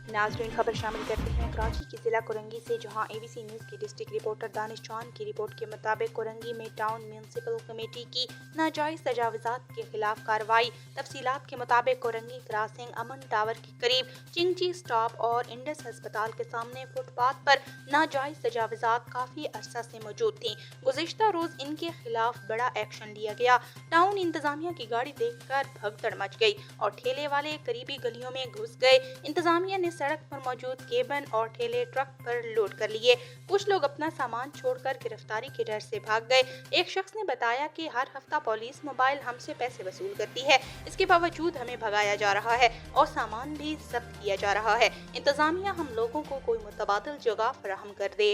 नाज़रीन, खबर शामिल करते हैं कराची की ज़िला कोरंगी से, जहां ABC न्यूज़ के डिस्ट्रिक्ट रिपोर्टर दानिश चांद की रिपोर्ट के मुताबिक कोरंगी में टाउन म्यूनसिपल कमेटी की नाजायज़ तजावुज़ात के खिलाफ कार्रवाई। तफसीलात के मुताबिक कोरंगी क्रॉसिंग अमन टावर के करीब चिंची स्टॉप और इंडस अस्पताल के सामने फुटपाथ पर नाजायज़ तजावुज़ात काफ़ी अरसा से मौजूद थी। गुज़िश्ता रोज़ इनके खिलाफ बड़ा एक्शन लिया गया। टाउन इंतजामिया की गाड़ी देखकर भगदड़ मच गई और ठेले वाले करीबी गलियों में घुस गए। इंतजामिया ने सड़क पर मौजूद केबन और ठेले ट्रक पर लोड कर लिए। कुछ लोग अपना सामान छोड़कर गिरफ्तारी के डर से भाग गए। एक शख्स ने बताया कि हर हफ्ता पुलिस मोबाइल हमसे पैसे वसूल करती है, इसके बावजूद हमें भगाया जा रहा है और सामान भी जब्त किया जा रहा है। इंतजामिया हम लोगों को कोई मुतबादिल जगह फराहम कर दे।